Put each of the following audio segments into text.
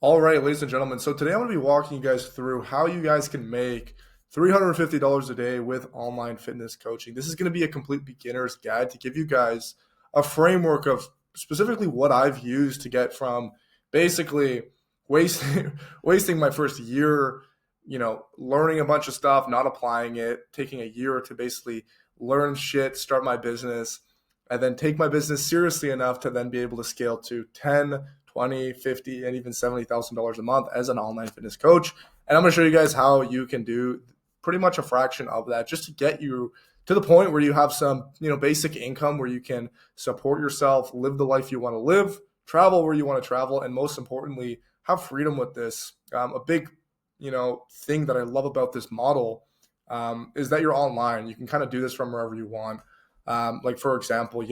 All right, ladies and gentlemen. So today I'm going to be walking you guys through how you guys can make $350 a day with online fitness coaching. This is going to be a complete beginner's guide to give you guys a framework of specifically what I've used to get from basically wasting my first year, learning a bunch of stuff, not applying it, taking a year to basically learn shit, start my business, and then take my business seriously enough to then be able to scale to 10, 20, 50, and even $70,000 a month as an online fitness coach. And I'm going to show you guys how you can do pretty much a fraction of that just to get you to the point where you have some, basic income where you can support yourself, live the life you want to live, travel where you want to travel, and most importantly, have freedom with this. A big, thing that I love about this model is that you're online. You can kind of do this from wherever you want. Like for example,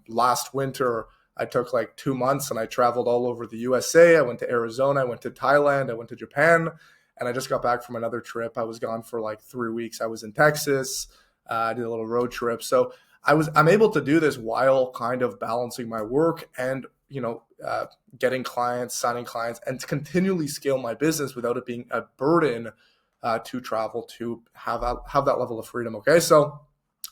last winter I took like 2 months and I traveled all over the USA. I went to Arizona, I went to Thailand, I went to Japan, and I just got back from another trip. I was gone for like 3 weeks. I was in Texas. I did a little road trip. So I'm able to do this while kind of balancing my work and getting clients, signing clients, and to continually scale my business without it being a burden to travel to have that level of freedom. Okay, so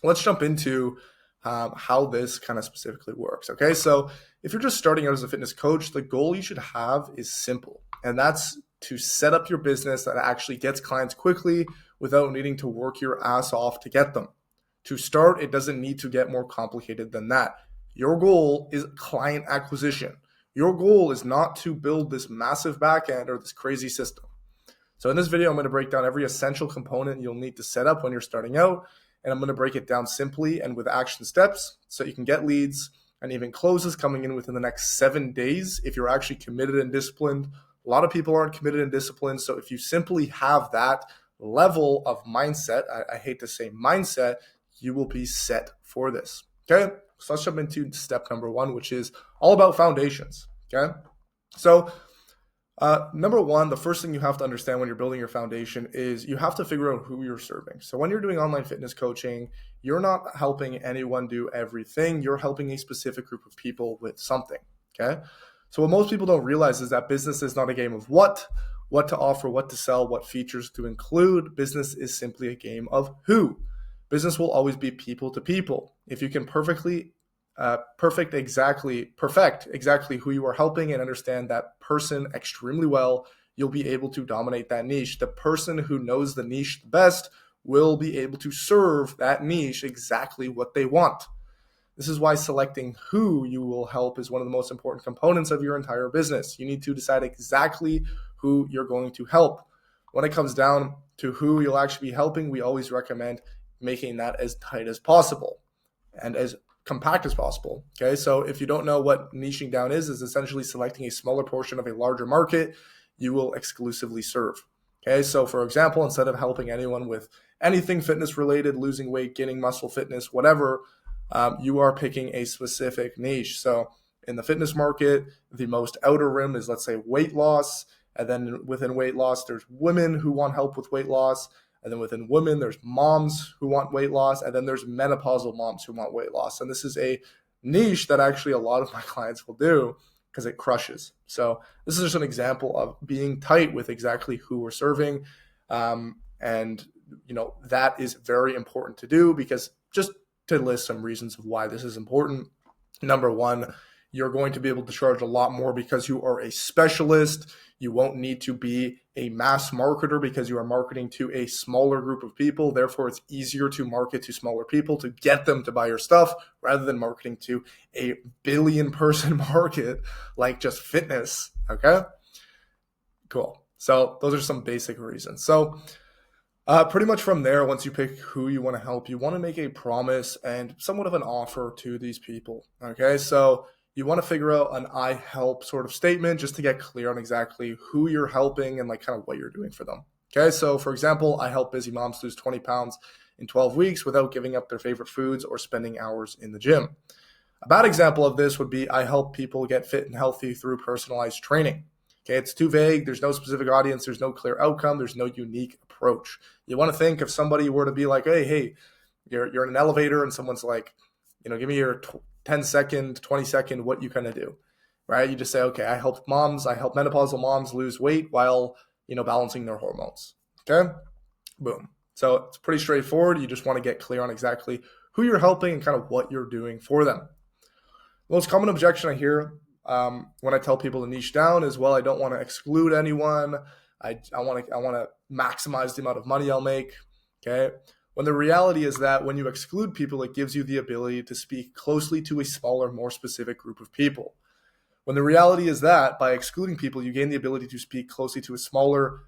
let's jump into how this kind of specifically works. Okay, so if you're just starting out as a fitness coach, the goal you should have is simple, and that's to set up your business that actually gets clients quickly without needing to work your ass off to get them. To start, it doesn't need to get more complicated than that. Your goal is client acquisition. Your goal is not to build this massive backend or this crazy system. So in this video, I'm going to break down every essential component you'll need to set up when you're starting out, and I'm going to break it down simply and with action steps so you can get leads and even closes coming in within the next 7 days if you're actually committed and disciplined. A lot of people aren't committed and disciplined, so if you simply have that level of mindset, I hate to say mindset, you will be set for this. Okay, so let's jump into step number one, which is all about foundations. Okay, so number one, the first thing you have to understand when you're building your foundation is you have to figure out who you're serving. So when you're doing online fitness coaching, you're not helping anyone do everything. You're helping a specific group of people with something. Okay, so what most people don't realize is that business is not a game of what to offer, what to sell, what features to include. Business is simply a game of who. Business will always be people to people. If you can perfect exactly who you are helping and understand that person extremely well, you'll be able to dominate that niche. The person who knows the niche the best will be able to serve that niche exactly what they want. This is why selecting who you will help is one of the most important components of your entire business. You need to decide exactly who you're going to help. When it comes down to who you'll actually be helping, we always recommend making that as tight as possible and as compact as possible. Okay, so if you don't know what niching down is essentially selecting a smaller portion of a larger market you will exclusively serve. Okay, so for example, instead of helping anyone with anything fitness related, losing weight, gaining muscle, fitness, whatever, you are picking a specific niche. So in the fitness market, the most outer rim is, let's say, weight loss. And then within weight loss, there's women who want help with weight loss. And then within women, there's moms who want weight loss. And then there's menopausal moms who want weight loss. And this is a niche that actually a lot of my clients will do because it crushes. So this is just an example of being tight with exactly who we're serving. And, that is very important to do because just to list some reasons of why this is important. Number one, you're going to be able to charge a lot more because you are a specialist. You won't need to be a mass marketer because you are marketing to a smaller group of people. Therefore, it's easier to market to smaller people to get them to buy your stuff rather than marketing to a billion-person market like just fitness. Okay? Cool. So those are some basic reasons. So pretty much from there, once you pick who you want to help, you want to make a promise and somewhat of an offer to these people. Okay, so you want to figure out an I help sort of statement just to get clear on exactly who you're helping and like kind of what you're doing for them. Okay, so for example, I help busy moms lose 20 pounds in 12 weeks without giving up their favorite foods or spending hours in the gym. A bad example of this would be I help people get fit and healthy through personalized training. Okay, it's too vague. There's no specific audience. There's no clear outcome. There's no unique approach. You want to think if somebody were to be like, hey, you're in an elevator and someone's like, give me your 10 second, 20 second, what you kind of do. right? You just say, okay, I help menopausal moms lose weight while, balancing their hormones. Okay, boom. So it's pretty straightforward. You just want to get clear on exactly who you're helping and kind of what you're doing for them. The most common objection I hear when I tell people to niche down is, well, I don't want to exclude anyone. I want to maximize the amount of money I'll make. Okay. When the reality is that when you exclude people, it gives you the ability to speak closely to a smaller, more specific group of people. When the reality is that by excluding people, you gain the ability to speak closely to a smaller,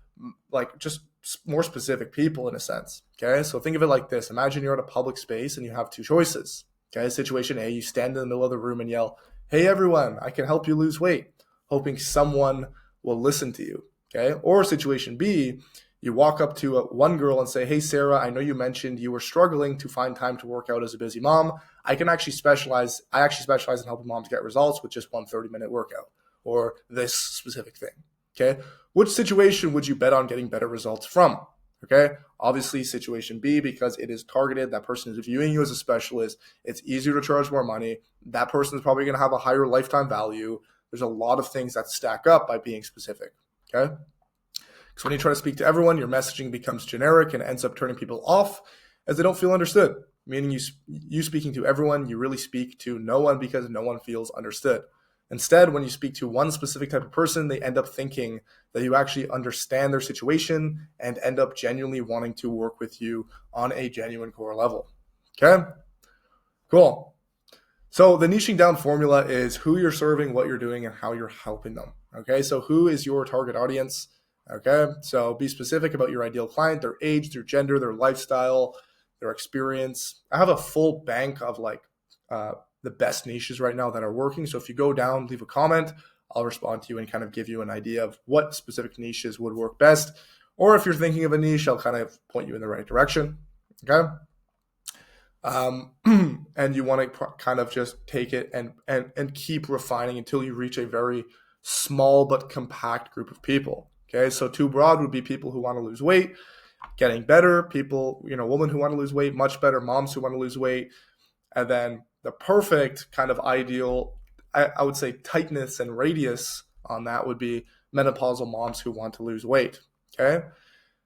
like just more specific people in a sense. Okay. So think of it like this. Imagine you're at a public space and you have two choices. Okay. Situation A, you stand in the middle of the room and yell, "Hey everyone, I can help you lose weight," hoping someone will listen to you. Okay. Or situation B, you walk up to one girl and say, "Hey Sarah, I know you mentioned you were struggling to find time to work out as a busy mom. I actually specialize in helping moms get results with just one 30-minute workout," or this specific thing. Okay. Which situation would you bet on getting better results from? Okay. Obviously situation B, because it is targeted. That person is viewing you as a specialist. It's easier to charge more money. That person is probably going to have a higher lifetime value. There's a lot of things that stack up by being specific. Okay. So when you try to speak to everyone, your messaging becomes generic and ends up turning people off as they don't feel understood. Meaning you speaking to everyone, you really speak to no one because no one feels understood. Instead, when you speak to one specific type of person, they end up thinking that you actually understand their situation and end up genuinely wanting to work with you on a genuine core level. Okay? Cool. So the niching down formula is who you're serving, what you're doing, and how you're helping them. Okay? So who is your target audience? Okay? So be specific about your ideal client, their age, their gender, their lifestyle, their experience. I have a full bank of the best niches right now that are working. So if you go down, leave a comment, I'll respond to you and kind of give you an idea of what specific niches would work best. Or if you're thinking of a niche, I'll kind of point you in the right direction. Okay. And you want to kind of just take it and keep refining until you reach a very small but compact group of people. Okay. So too broad would be people who want to lose weight, getting better, people, women who want to lose weight, much better, moms who want to lose weight. And then the perfect kind of ideal, I would say tightness and radius on that would be menopausal moms who want to lose weight. Okay. And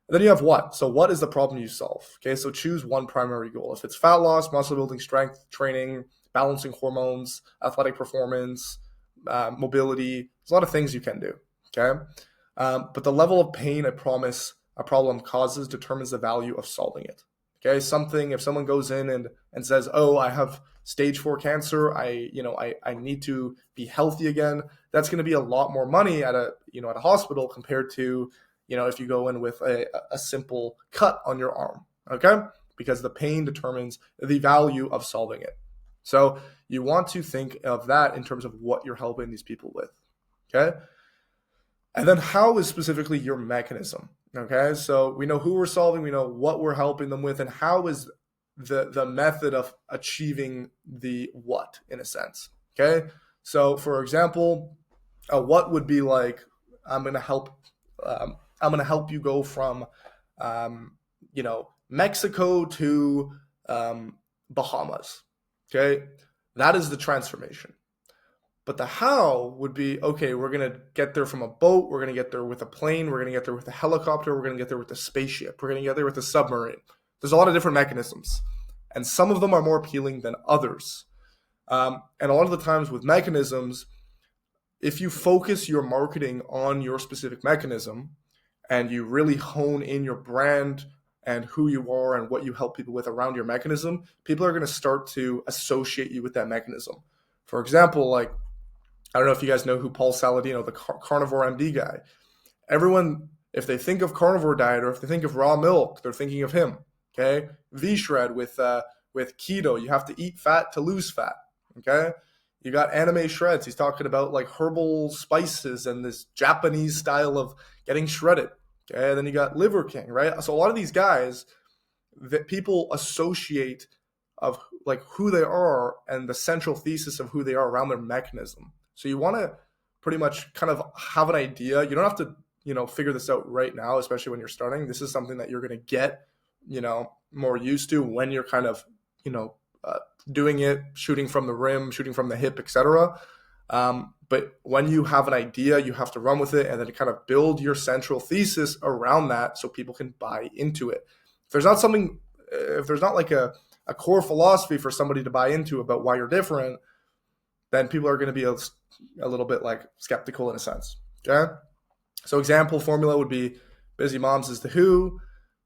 then you have what? So what is the problem you solve? Okay. So choose one primary goal. If it's fat loss, muscle building, strength training, balancing hormones, athletic performance, mobility, there's a lot of things you can do. Okay. But the level of pain a problem causes determines the value of solving it. Okay, if someone goes in and says, "Oh, I have stage 4 cancer, I need to be healthy again," that's going to be a lot more money at a hospital compared to, if you go in with a simple cut on your arm. Okay, because the pain determines the value of solving it. So you want to think of that in terms of what you're helping these people with. Okay, and then how is specifically your mechanism? Okay, so we know who we're solving, we know what we're helping them with, and how is the method of achieving the what, in a sense. Okay, so for example, what would be like, I'm gonna help you go from Mexico to Bahamas. Okay, that is the transformation. But the how would be, okay, we're going to get there from a boat. We're going to get there with a plane. We're going to get there with a helicopter. We're going to get there with a spaceship. We're going to get there with a submarine. There's a lot of different mechanisms. And some of them are more appealing than others. And a lot of the times with mechanisms, if you focus your marketing on your specific mechanism and you really hone in your brand and who you are and what you help people with around your mechanism, people are going to start to associate you with that mechanism. For example, I don't know if you guys know who Paul Saladino, the carnivore MD guy. Everyone, if they think of carnivore diet or if they think of raw milk, they're thinking of him. Okay, V-Shred with keto, you have to eat fat to lose fat. Okay, you got Anime Shreds. He's talking about herbal spices and this Japanese style of getting shredded. Okay, and then you got Liver King, right? So a lot of these guys that people associate of who they are and the central thesis of who they are around their mechanism. So you want to pretty much kind of have an idea. You don't have to, figure this out right now, especially when you're starting. This is something that you're going to get, more used to when you're kind of, doing it, shooting from the rim, shooting from the hip, etc. But when you have an idea, you have to run with it and then kind of build your central thesis around that so people can buy into it. If there's not like a core philosophy for somebody to buy into about why you're different, then people are going to be a little bit like skeptical in a sense. Okay. So example formula would be Busy Moms is the who,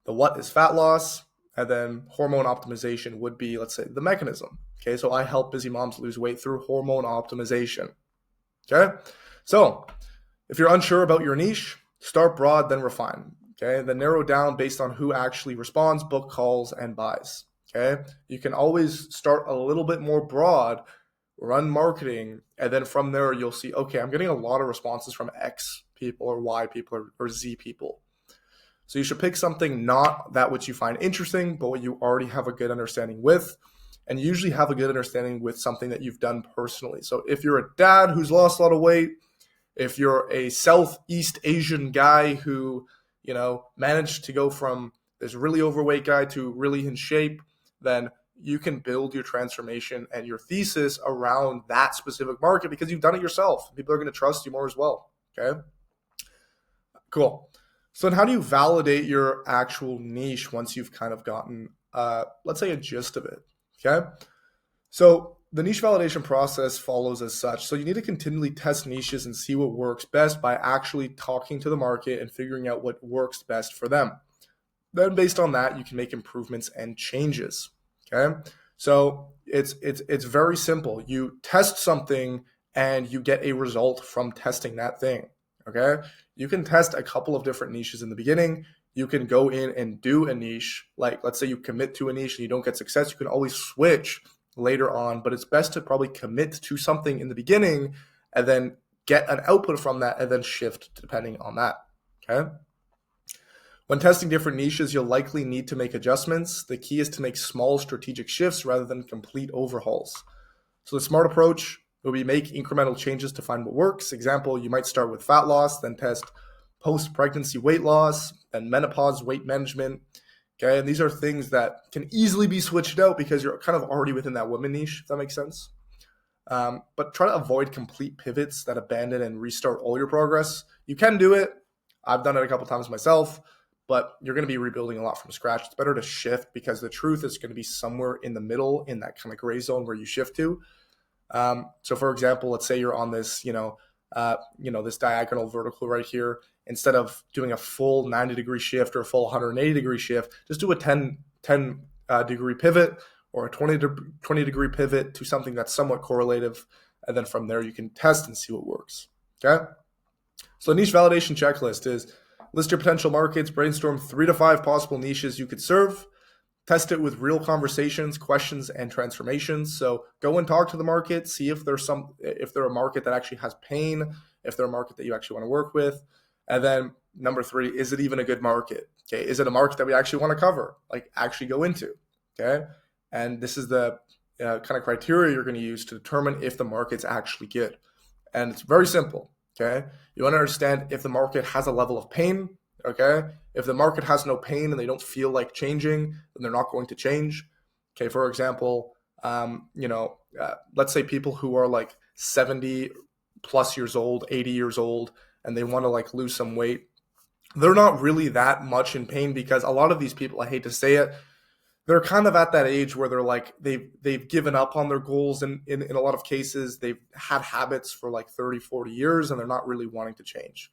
the what is fat loss, and then hormone optimization would be, let's say, the mechanism. Okay. So I help busy moms lose weight through hormone optimization. Okay. So if you're unsure about your niche, start broad, then refine. Okay. Then narrow down based on who actually responds, book calls, and buys. Okay. You can always start a little bit more broad, run marketing, and then from there you'll see, okay, I'm getting a lot of responses from X people or Y people or Z people. So you should pick something not that which you find interesting, but what you already have a good understanding with. And you usually have a good understanding with something that you've done personally. So if you're a dad who's lost a lot of weight, if you're a Southeast Asian guy who, managed to go from this really overweight guy to really in shape, then you can build your transformation and your thesis around that specific market because you've done it yourself. People are going to trust you more as well. Okay. Cool. So then how do you validate your actual niche once you've kind of gotten, let's say, a gist of it? Okay. So the niche validation process follows as such. So you need to continually test niches and see what works best by actually talking to the market and figuring out what works best for them. Then based on that, you can make improvements and changes. Okay. So it's very simple. You test something and you get a result from testing that thing. Okay. You can test a couple of different niches in the beginning. You can go in and do a niche. Like, let's say you commit to a niche and you don't get success. You can always switch later on, but it's best to probably commit to something in the beginning and then get an output from that and then shift depending on that. Okay. When testing different niches, you'll likely need to make adjustments. The key is to make small strategic shifts rather than complete overhauls. So the smart approach will be make incremental changes to find what works. Example, you might start with fat loss, then test post-pregnancy weight loss, and menopause weight management. Okay, and these are things that can easily be switched out because you're kind of already within that woman niche, if that makes sense. But try to avoid complete pivots that abandon and restart all your progress. You can do it. I've done it a couple times myself, but you're going to be rebuilding a lot from scratch. It's better to shift because the truth is going to be somewhere in the middle in that kind of gray zone where you shift to. So for example, let's say you're on this, this diagonal vertical right here. Instead of doing a full 90-degree shift or a full 180-degree shift, just do a 10 degree pivot or a 20-degree pivot to something that's somewhat correlative. And then from there, you can test and see what works. Okay. So the niche validation checklist is list your potential markets, brainstorm 3 to 5 possible niches you could serve, test it with real conversations, questions, and transformations. So go and talk to the market, see if they're a market that actually has pain, if they're a market that you actually want to work with. And then number 3, is it even a good market? Okay. Is it a market that we actually want to cover, like actually go into? Okay. And this is the kind of criteria you're going to use to determine if the market's actually good. And it's very simple. Okay. You want to understand if the market has a level of pain. Okay. If the market has no pain and they don't feel like changing, then they're not going to change. Okay. For example, let's say people who are like 70 plus years old, 80 years old, and they want to like lose some weight. They're not really that much in pain because a lot of these people, I hate to say it, they're kind of at that age where they're like, they've given up on their goals. And in a lot of cases, they've had habits for like 30, 40 years, and they're not really wanting to change.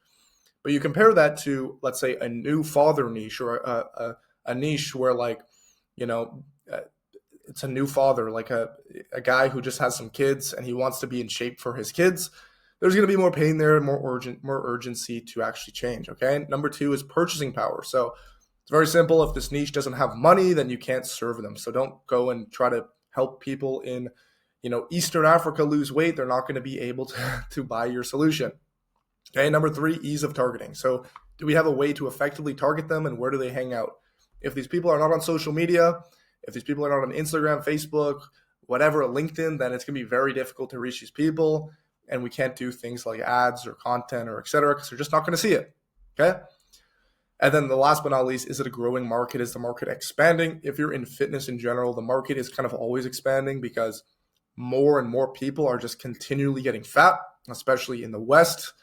But you compare that to, let's say, a new father niche or a niche where it's a new father, like a guy who just has some kids and he wants to be in shape for his kids. There's going to be more pain there and more urgency to actually change. Okay. Number 2 is purchasing power. So it's very simple. If this niche doesn't have money, then you can't serve them. So don't go and try to help people in, Eastern Africa lose weight. They're not going to be able to buy your solution. Okay. Number 3, ease of targeting. So do we have a way to effectively target them and where do they hang out? If these people are not on social media, if these people are not on Instagram, Facebook, whatever, LinkedIn, then it's going to be very difficult to reach these people. And we can't do things like ads or content or et cetera, because they're just not going to see it. Okay. And then the last but not least, is it a growing market? Is the market expanding? If you're in fitness in general, the market is kind of always expanding because more and more people are just continually getting fat. especially in the West,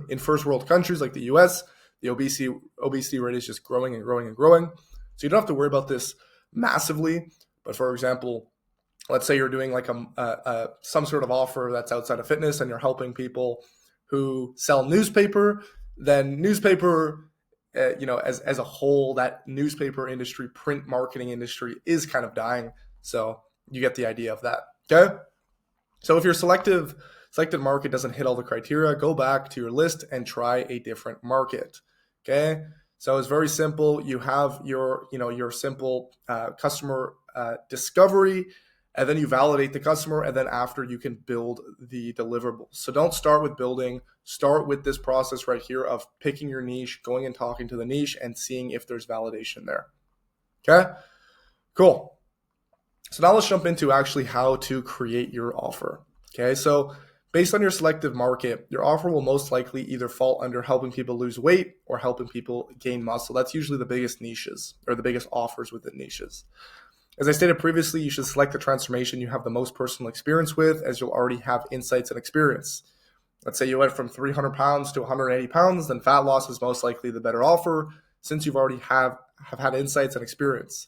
in first world countries like the US, the obesity rate is just growing and growing and growing. So you don't have to worry about this massively. But for example, let's say you're doing like some sort of offer that's outside of fitness and you're helping people who sell newspaper, then newspaper, as a whole, that newspaper industry, print marketing industry is kind of dying. So you get the idea of that. Okay. So if your selected market doesn't hit all the criteria, go back to your list and try a different market. Okay. So it's very simple. You have your simple customer discovery, and then you validate the customer, and then after you can build the deliverables. So don't start with building, start with this process right here of picking your niche, going and talking to the niche and seeing if there's validation there. Okay, cool. So now let's jump into actually how to create your offer. Okay, so based on your selective market, your offer will most likely either fall under helping people lose weight or helping people gain muscle. That's usually the biggest niches or the biggest offers within niches. As I stated previously, you should select the transformation you have the most personal experience with, as you'll already have insights and experience. Let's say you went from 300 pounds to 180 pounds, then fat loss is most likely the better offer since you've already have had insights and experience.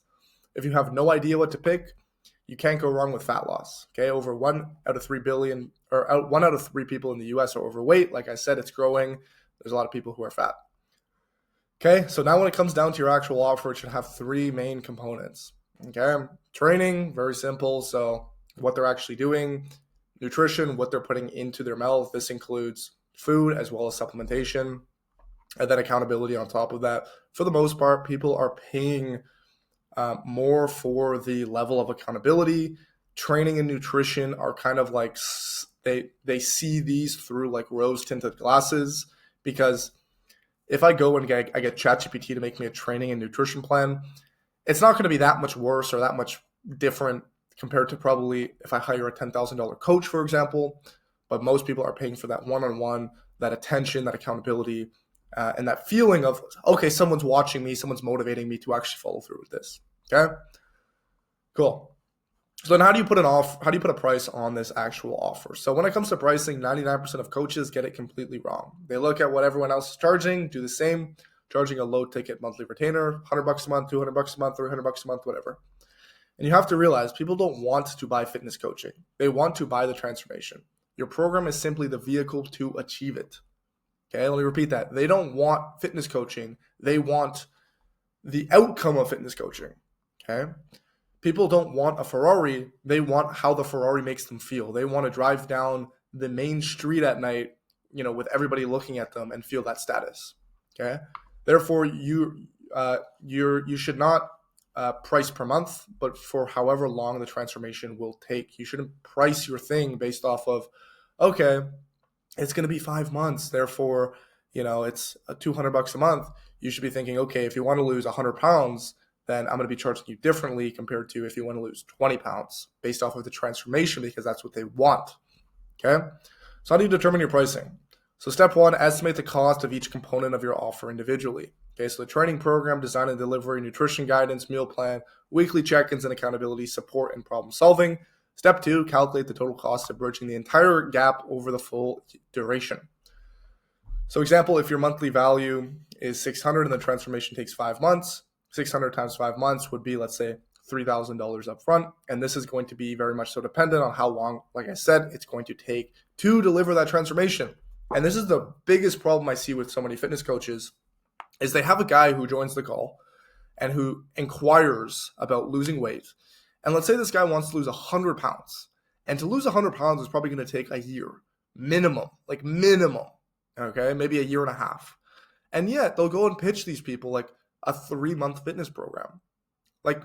If you have no idea what to pick, you can't go wrong with fat loss. Okay, over 1 out of 3 people in the US are overweight. Like I said, it's growing. There's a lot of people who are fat. Okay, so now when it comes down to your actual offer, it should have 3 main components. Okay, training, very simple. So what they're actually doing, nutrition, what they're putting into their mouth. This includes food as well as supplementation, and then accountability on top of that. For the most part, people are paying more for the level of accountability. Training and nutrition are kind of like they see these through like rose tinted glasses, because if I go and I get ChatGPT to make me a training and nutrition plan, it's not going to be that much worse or that much different compared to probably if I hire a $10,000 coach, for example. But most people are paying for that one-on-one, that attention, that accountability, and that feeling of, okay, someone's watching me, someone's motivating me to actually follow through with this. Okay, cool. So then how do you put a price on this actual offer? So when it comes to pricing, 99% of coaches get it completely wrong. They look at what everyone else is charging, do the same, charging a low ticket monthly retainer, $100 a month, $200 a month, $300 a month, whatever. And you have to realize people don't want to buy fitness coaching. They want to buy the transformation. Your program is simply the vehicle to achieve it. Okay, let me repeat that. They don't want fitness coaching. They want the outcome of fitness coaching. Okay, people don't want a Ferrari. They want how the Ferrari makes them feel. They want to drive down the main street at night, with everybody looking at them and feel that status. Okay, therefore you should not price per month, but for however long the transformation will take. You shouldn't price your thing based off of, okay, it's going to be 5 months, therefore, it's $200 a month. You should be thinking, okay, if you want to lose 100 pounds, then I'm going to be charging you differently compared to if you want to lose 20 pounds based off of the transformation, because that's what they want. Okay. So how do you determine your pricing? So step 1, estimate the cost of each component of your offer individually. Okay. So the training program, design and delivery, nutrition guidance, meal plan, weekly check-ins and accountability, support and problem solving. Step 2, calculate the total cost of bridging the entire gap over the full duration. So example, if your monthly value is 600 and the transformation takes 5 months, 600 times 5 months would be, let's say, $3,000 up front. And this is going to be very much so dependent on how long, like I said, it's going to take to deliver that transformation. And this is the biggest problem I see with so many fitness coaches, is they have a guy who joins the call and who inquires about losing weight. And let's say this guy wants to lose 100 pounds. And to lose 100 pounds is probably going to take a year, minimum, okay, maybe a year and a half. And yet they'll go and pitch these people like a 3-month fitness program. Like,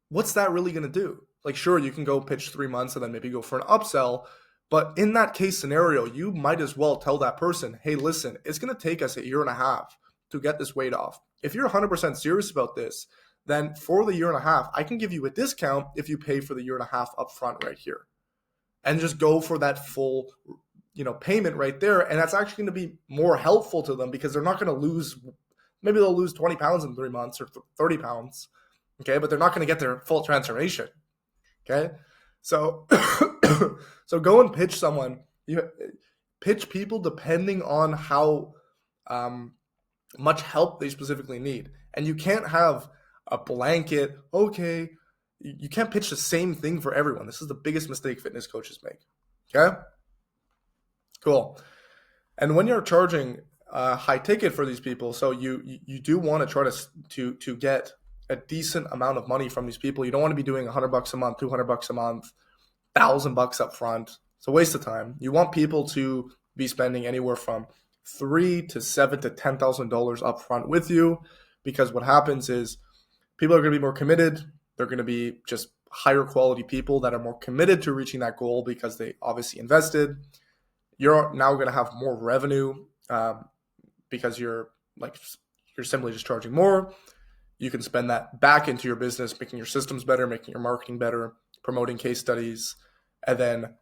what's that really going to do? Like, sure, you can go pitch 3 months and then maybe go for an upsell. But in that case scenario, you might as well tell that person, hey, listen, it's going to take us a year and a half to get this weight off. If you're 100% serious about this, then for the year and a half, I can give you a discount if you pay for the year and a half up front right here. And just go for that full, payment right there. And that's actually going to be more helpful to them, because they're not going to lose, maybe they'll lose 20 pounds in 3 months or 30 pounds. Okay. But they're not going to get their full transformation. Okay. So, so go and pitch someone You pitch people depending on how much help they specifically need. And you can't have a blanket, okay, you can't pitch the same thing for everyone. This is the biggest mistake fitness coaches make. Okay? Cool. And when you're charging high ticket for these people, so you do want to try to get a decent amount of money from these people. You don't want to be doing $100 a month, $200 a month, $1,000 up front. It's a waste of time. You want people to be spending anywhere from $3,000 to $7,000 to $10,000 up front with you, because what happens is people are going to be more committed. They're going to be just higher quality people that are more committed to reaching that goal because they obviously invested. You're now going to have more revenue because you're simply just charging more. You can spend that back into your business, making your systems better, making your marketing better, promoting case studies, and then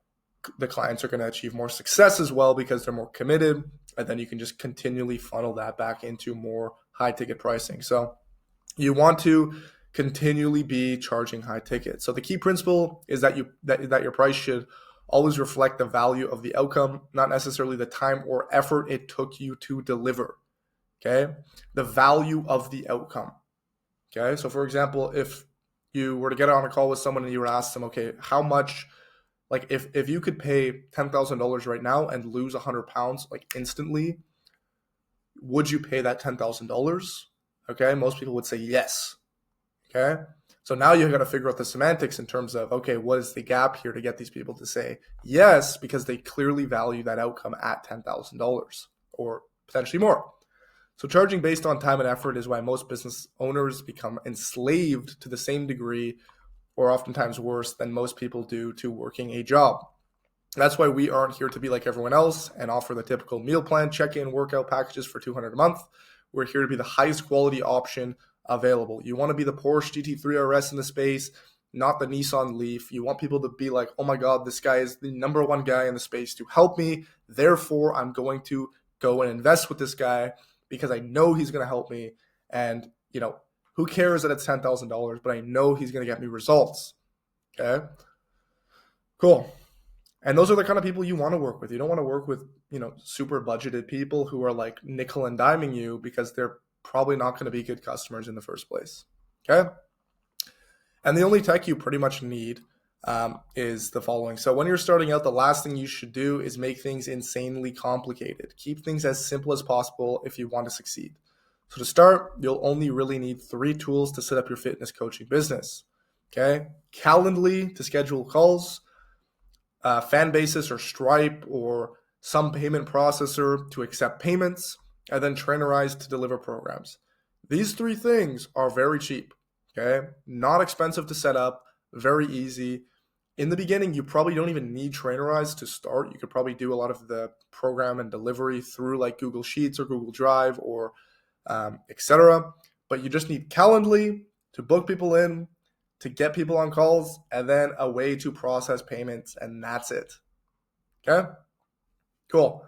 the clients are going to achieve more success as well because they're more committed, and then you can just continually funnel that back into more high ticket pricing. So you want to continually be charging high ticket. So the key principle is that your price should always reflect the value of the outcome, not necessarily the time or effort it took you to deliver. Okay? The value of the outcome. Okay? So for example, if you were to get on a call with someone and you were to ask them, okay, how much, like if you could pay $10,000 right now and lose 100 pounds like instantly, would you pay that $10,000? Okay? Most people would say yes. Okay? So now you've got to figure out the semantics in terms of, okay, what is the gap here to get these people to say yes, because they clearly value that outcome at $10,000 or potentially more. So charging based on time and effort is why most business owners become enslaved to the same degree, or oftentimes worse, than most people do to working a job. That's why we aren't here to be like everyone else and offer the typical meal plan, check-in, workout packages for $200 a month. We're here to be the highest quality option available. You want to be the Porsche GT3 RS in the space, not the Nissan Leaf. You want people to be like, oh my God, this guy is the number one guy in the space to help me. Therefore, I'm going to go and invest with this guy because I know he's going to help me. And, who cares that it's $10,000, but I know he's going to get me results. Okay? Cool. And those are the kind of people you want to work with. You don't want to work with, super budgeted people who are like nickel and diming you because they're probably not going to be good customers in the first place. Okay? And the only tech you pretty much need is the following. So when you're starting out, the last thing you should do is make things insanely complicated. Keep things as simple as possible if you want to succeed. So to start, you'll only really need 3 tools to set up your fitness coaching business. Okay? Calendly to schedule calls, Fanbasis or Stripe or some payment processor to accept payments, and then Trainerize to deliver programs. These 3 things are very cheap, okay? Not expensive to set up, very easy. In the beginning, you probably don't even need Trainerize to start. You could probably do a lot of the program and delivery through like Google Sheets or Google Drive or etc. But you just need Calendly to book people in, to get people on calls, and then a way to process payments, and that's it. Okay? Cool.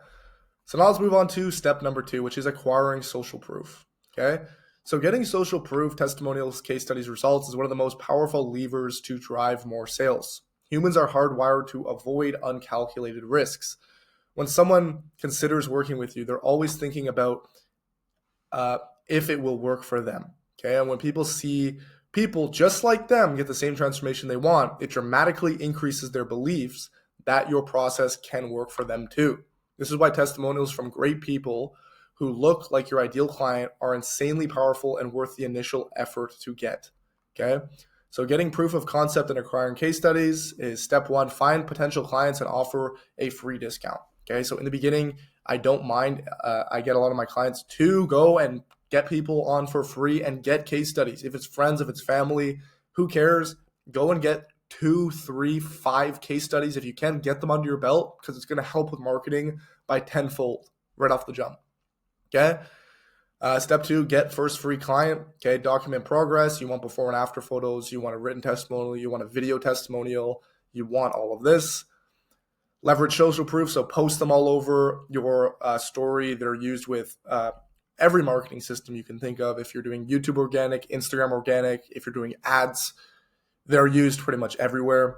So now let's move on to step number 2, which is acquiring social proof. Okay? So getting social proof, testimonials, case studies, results is one of the most powerful levers to drive more sales. Humans are hardwired to avoid uncalculated risks. When someone considers working with you, they're always thinking about if it will work for them. Okay? And when people see people just like them get the same transformation they want, it dramatically increases their beliefs that your process can work for them too. This is why testimonials from great people who look like your ideal client are insanely powerful and worth the initial effort to get. Okay? So getting proof of concept and acquiring case studies is step 1. Find potential clients and offer a free discount. Okay? So in the beginning, I don't mind. I get a lot of my clients to go and get people on for free and get case studies. If it's friends, if it's family, who cares? Go and get 2, 3, 5 case studies. If you can, get them under your belt because it's going to help with marketing by tenfold right off the jump. Okay? Step 2, get first free client. Okay? Document progress. You want before and after photos. You want a written testimonial. You want a video testimonial. You want all of this. Leverage social proof. So post them all over your story. They're used with every marketing system you can think of. If you're doing YouTube organic, Instagram organic, if you're doing ads, they're used pretty much everywhere.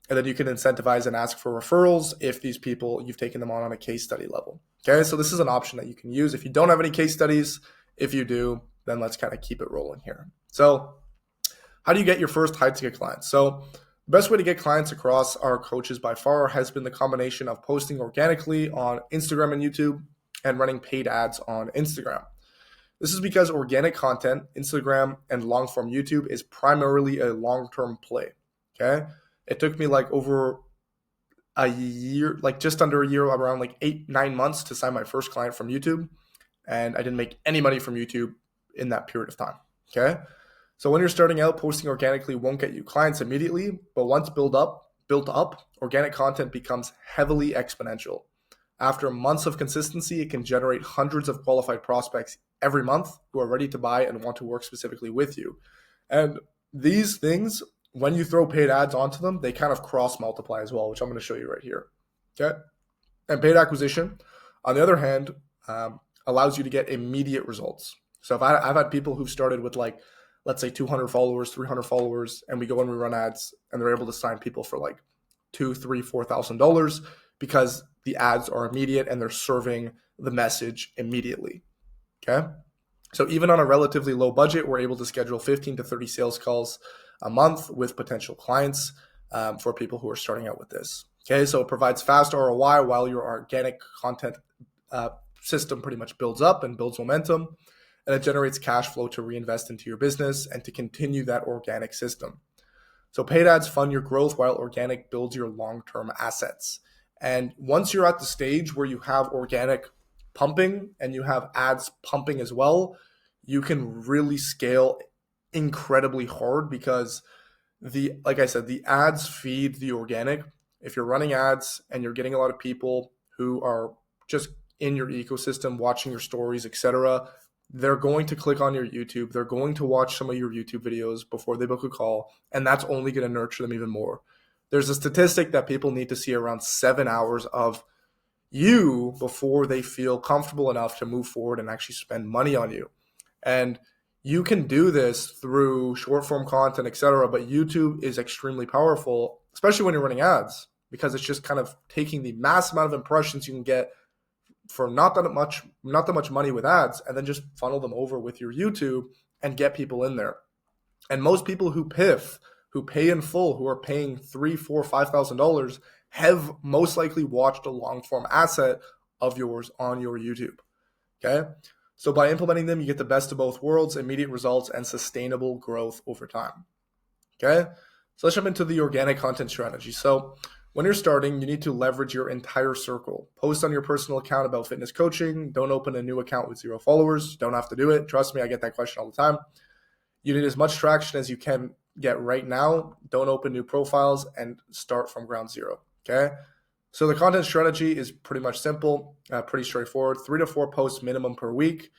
And then you can incentivize and ask for referrals if these people, you've taken them on a case study level. Okay, so this is an option that you can use if you don't have any case studies. If you do, then let's kind of keep it rolling here. So how do you get your first high ticket clients? So the best way to get clients across our coaches by far has been the combination of posting organically on Instagram and YouTube and running paid ads on Instagram. This is because organic content, Instagram and long form YouTube, is primarily a long-term play. Okay. It took me like over a year, like just under a year, around like 8-9 months to sign my first client from YouTube. And I didn't make any money from YouTube in that period of time. Okay. So when you're starting out, posting organically won't get you clients immediately, but once built up, organic content becomes heavily exponential. After months of consistency, it can generate hundreds of qualified prospects every month who are ready to buy and want to work specifically with you. And these things, when you throw paid ads onto them, they kind of cross multiply as well, which I'm going to show you right here. Okay. And paid acquisition, on the other hand, allows you to get immediate results. So if I've had people who've started with like, let's say 200 followers, 300 followers, and we go and we run ads and they're able to sign people for like $2,000, $3,000, $4,000 because the ads are immediate and they're serving the message immediately. Okay. So even on a relatively low budget, we're able to schedule 15 to 30 sales calls a month with potential clients for people who are starting out with this. Okay. So it provides fast ROI while your organic content system pretty much builds up and builds momentum. And it generates cash flow to reinvest into your business and to continue that organic system. So paid ads fund your growth while organic builds your long-term assets. And once you're at the stage where you have organic pumping and you have ads pumping as well, you can really scale incredibly hard because like I said, the ads feed the organic. If you're running ads and you're getting a lot of people who are just in your ecosystem, watching your stories, etc., they're going to click on your YouTube. They're going to watch some of your YouTube videos before they book a call, and that's only going to nurture them even more. There's a statistic that people need to see around 7 hours of you before they feel comfortable enough to move forward and actually spend money on you. And you can do this through short form content, etc. But YouTube is extremely powerful, especially when you're running ads, because it's just kind of taking the mass amount of impressions you can get for not that much money with ads, and then just funnel them over with your YouTube and get people in there. And most people who PIF, who pay in full, who are paying $3,000, $4,000, $5,000, have most likely watched a long form asset of yours on your YouTube. Okay. So by implementing them, you get the best of both worlds, immediate results, and sustainable growth over time. Okay. So let's jump into the organic content strategy. So when you're starting, you need to leverage your entire circle. Post on your personal account about fitness coaching. Don't open a new account with 0 followers. Don't have to do it. Trust me, I get that question all the time. You need as much traction as you can get right now. Don't open new profiles and start from ground zero. Okay. So the content strategy is pretty much simple, pretty straightforward. 3 to 4 posts minimum per week.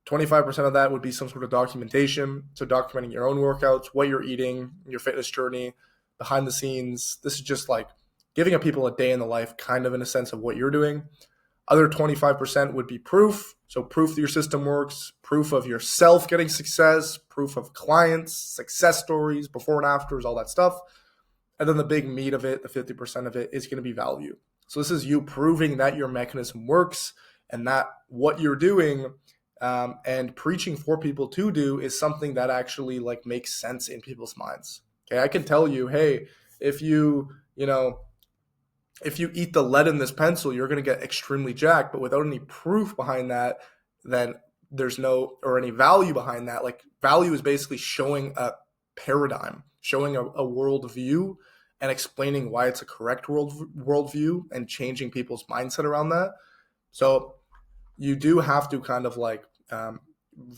25% of that would be some sort of documentation. So documenting your own workouts, what you're eating, your fitness journey, behind the scenes. This is just like giving people a day in the life, kind of in a sense of what you're doing. Other 25% would be proof. So proof that your system works, proof of yourself getting success, proof of clients, success stories, before and afters, all that stuff. And then the big meat of it, the 50% of it, is going to be value. So this is you proving that your mechanism works and that what you're doing and preaching for people to do is something that actually like makes sense in people's minds. Okay, I can tell you, hey, if you eat the lead in this pencil, you're going to get extremely jacked, but without any proof behind that, then there's or any value behind that. Like value is basically showing a paradigm, showing a worldview and explaining why it's a correct worldview and changing people's mindset around that. So you do have to kind of like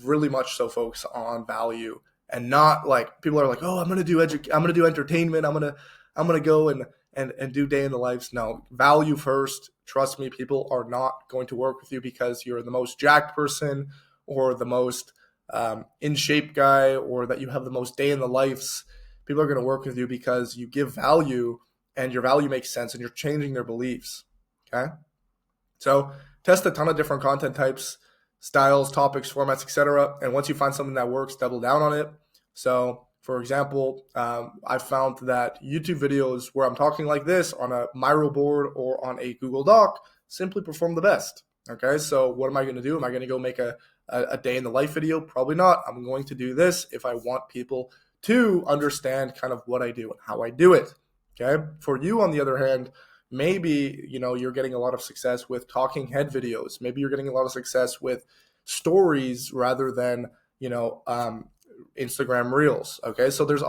really much so focus on value and not like people are like, oh, I'm going to do entertainment. I'm going to go and do day in the lives. No, value first. Trust me, people are not going to work with you because you're the most jacked person or the most in shape guy or that you have the most day in the lives. People are going to work with you because you give value and your value makes sense and you're changing their beliefs. Okay. So test a ton of different content types, styles, topics, formats, etc. And once you find something that works, double down on it. So For example, I found that YouTube videos where I'm talking like this on a Miro board or on a Google Doc simply perform the best. Okay, so what am I going to do? Am I going to go make a day in the life video? Probably not. I'm going to do this if I want people to understand kind of what I do and how I do it. Okay, for you, on the other hand, maybe you're getting a lot of success with talking head videos. Maybe you're getting a lot of success with stories rather than Instagram Reels. Okay, so there's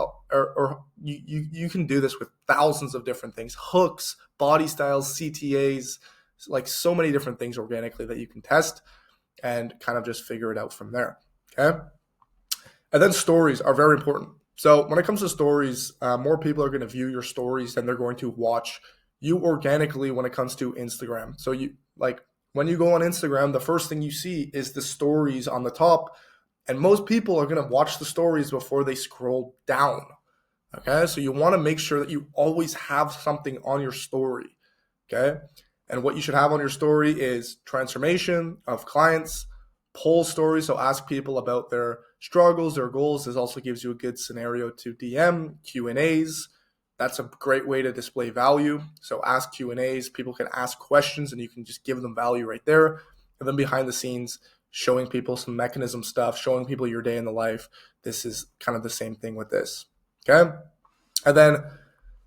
you can do this with thousands of different things: hooks, body styles, CTAs, like so many different things organically that you can test and kind of just figure it out from there. Okay, and then stories are very important. So when it comes to stories, more people are going to view your stories than they're going to watch you organically when it comes to Instagram. So when you go on Instagram, the first thing you see is the stories on the top. And most people are going to watch the stories before they scroll down. Okay, so you want to make sure that you always have something on your story. Okay, and what you should have on your story is transformation of clients, poll stories. So ask people about their struggles, their goals. This also gives you a good scenario to DM, Q&As. That's a great way to display value. So ask Q&As. People can ask questions and you can just give them value right there. And then behind the scenes, showing people some mechanism stuff, showing people your day in the life. This is kind of the same thing with this. Okay. And then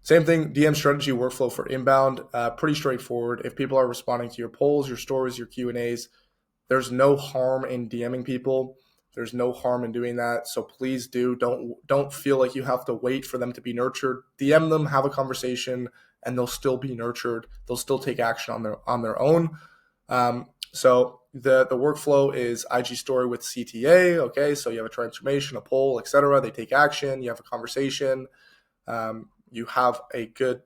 same thing, DM strategy workflow for inbound, pretty straightforward. If people are responding to your polls, your stories, your Q&As, there's no harm in DMing people. There's no harm in doing that. So please don't feel like you have to wait for them to be nurtured. DM them, have a conversation, and they'll still be nurtured. They'll still take action on their own. So the workflow is IG story with CTA. Okay, so you have a transformation, a poll, etc. They take action. You have a conversation. You have a good,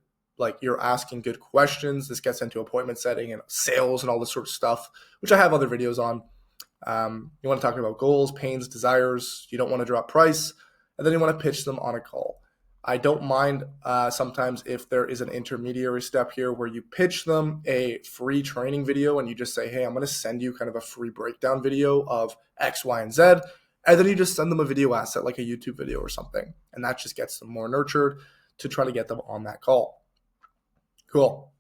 you're asking good questions. This gets into appointment setting and sales and all this sort of stuff, which I have other videos on. You want to talk about goals, pains, desires. You don't want to drop price, and then you want to pitch them on a call. I don't mind sometimes if there is an intermediary step here where you pitch them a free training video and you just say, hey, I'm going to send you kind of a free breakdown video of X, Y, and Z. And then you just send them a video asset like a YouTube video or something. And that just gets them more nurtured to try to get them on that call. Cool.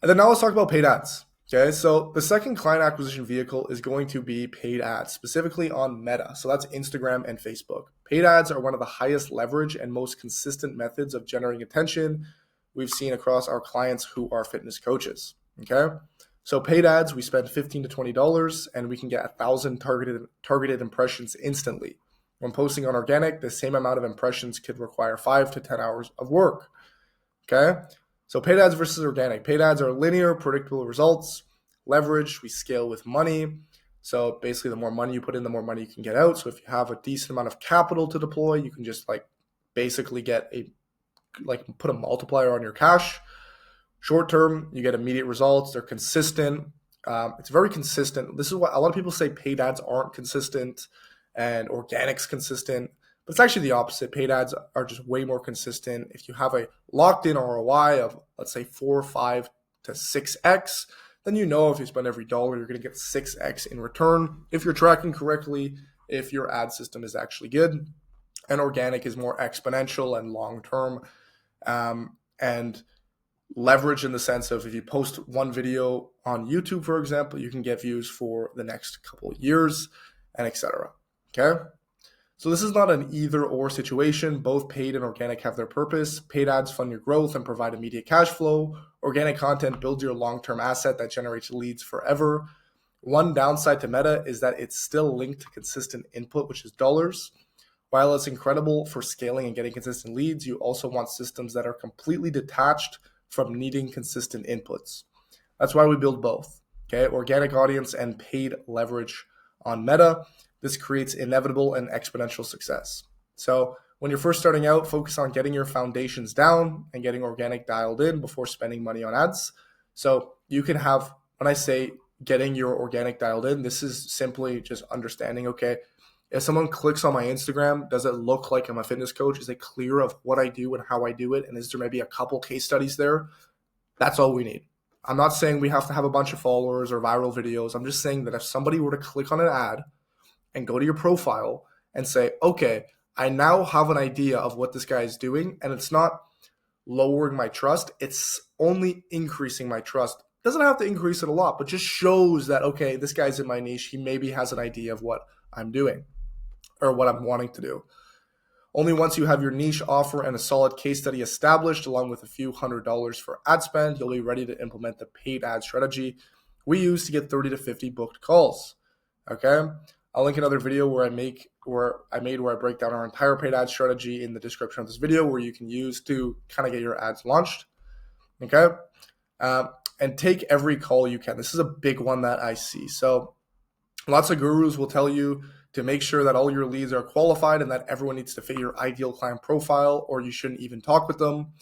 And then now let's talk about paid ads. Okay, so the second client acquisition vehicle is going to be paid ads, specifically on Meta. So that's Instagram and Facebook. Paid ads are one of the highest leverage and most consistent methods of generating attention we've seen across our clients who are fitness coaches. Okay, so paid ads, we spend $15 to $20 and we can get 1,000 targeted impressions instantly. When posting on organic, the same amount of impressions could require 5 to 10 hours of work. Okay. So paid ads versus organic. Paid ads are linear, predictable results. Leverage, we scale with money. So basically, the more money you put in, the more money you can get out. So if you have a decent amount of capital to deploy, you can just basically get put a multiplier on your cash. Short term, you get immediate results. They're consistent. It's very consistent. This is why a lot of people say paid ads aren't consistent and organic's consistent. But it's actually the opposite. Paid ads are just way more consistent. If you have a locked-in ROI of, let's say, 4, 5 to 6x, then if you spend every dollar, you're going to get 6x in return if you're tracking correctly, if your ad system is actually good. And organic is more exponential and long-term. And leverage in the sense of if you post one video on YouTube, for example, you can get views for the next couple of years and etc. Okay? So this is not an either or situation. Both paid and organic have their purpose. Paid ads fund your growth and provide immediate cash flow. Organic content builds your long-term asset that generates leads forever. One downside to Meta is that it's still linked to consistent input, which is dollars. While it's incredible for scaling and getting consistent leads, you also want systems that are completely detached from needing consistent inputs. That's why we build both. Okay, organic audience and paid leverage on Meta. This creates inevitable and exponential success. So when you're first starting out, focus on getting your foundations down and getting organic dialed in before spending money on ads. So you can have, when I say getting your organic dialed in, this is simply just understanding, okay, if someone clicks on my Instagram, does it look like I'm a fitness coach? Is it clear of what I do and how I do it? And is there maybe a couple case studies there? That's all we need. I'm not saying we have to have a bunch of followers or viral videos. I'm just saying that if somebody were to click on an ad and go to your profile and say, okay, I now have an idea of what this guy is doing, and it's not lowering my trust. It's only increasing my trust. Doesn't have to increase it a lot, but just shows that, okay, this guy's in my niche. He maybe has an idea of what I'm doing or what I'm wanting to do. Only once you have your niche offer and a solid case study established, along with a few $100s for ad spend, you'll be ready to implement the paid ad strategy we use to get 30 to 50 booked calls. Okay, I'll link another video where I break down our entire paid ad strategy in the description of this video, where you can use to kind of get your ads launched. Okay, and take every call you can. This is a big one that I see. So lots of gurus will tell you to make sure that all your leads are qualified and that everyone needs to fit your ideal client profile, or you shouldn't even talk with them.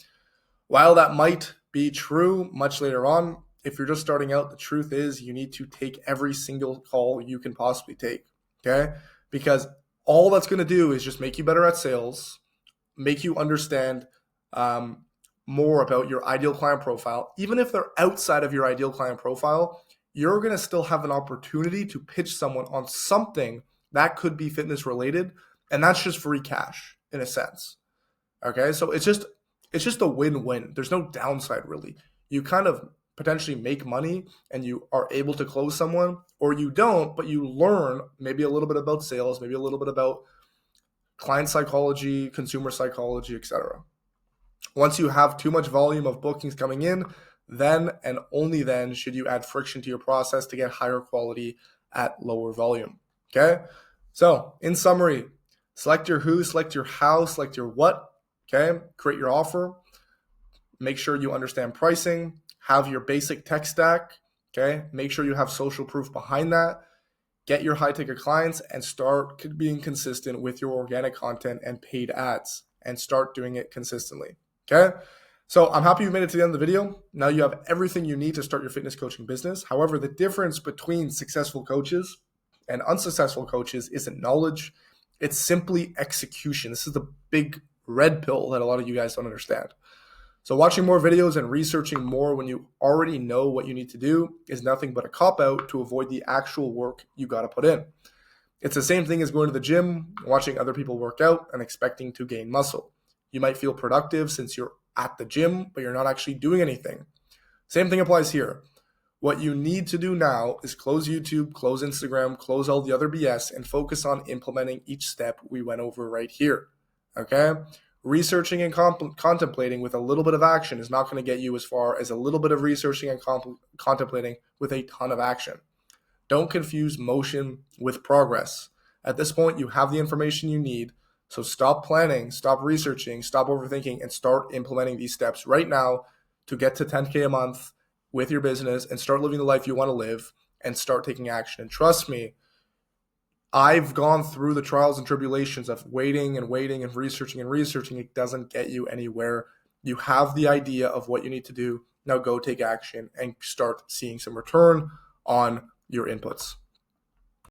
While that might be true much later on, if you're just starting out, the truth is you need to take every single call you can possibly take, okay? Because all that's going to do is just make you better at sales, make you understand more about your ideal client profile. Even if they're outside of your ideal client profile, you're going to still have an opportunity to pitch someone on something that could be fitness related, and that's just free cash in a sense. Okay, so it's just a win-win. There's no downside really. You kind of potentially make money and you are able to close someone, or you don't, but you learn maybe a little bit about sales, maybe a little bit about client psychology, consumer psychology, etc. Once you have too much volume of bookings coming in, then and only then should you add friction to your process to get higher quality at lower volume. Okay, so in summary, select your who, select your how, select your what. Okay, create your offer, make sure you understand pricing, have your basic tech stack. Okay, make sure you have social proof behind that, get your high ticket clients, and start being consistent with your organic content and paid ads, and start doing it consistently. Okay, so I'm happy you made it to the end of the video. Now you have everything you need to start your fitness coaching business. However, the difference between successful coaches and unsuccessful coaches isn't knowledge, it's simply execution. This is the big red pill that a lot of you guys don't understand. So watching more videos and researching more when you already know what you need to do is nothing but a cop-out to avoid the actual work you got to put in. It's the same thing as going to the gym, watching other people work out, and expecting to gain muscle. You might feel productive since you're at the gym, but you're not actually doing anything. Same thing applies here. What you need to do now is close YouTube, close Instagram, close all the other BS, and focus on implementing each step we went over right here. Okay? Researching and contemplating with a little bit of action is not going to get you as far as a little bit of researching and contemplating with a ton of action. Don't confuse motion with progress. At this point, you have the information you need, so stop planning, stop researching, stop overthinking, and start implementing these steps right now to get to 10K a month with your business and start living the life you want to live and start taking action. And trust me, I've gone through the trials and tribulations of waiting and researching and researching. It doesn't get you anywhere. You have the idea of what you need to do. Now go take action and start seeing some return on your inputs.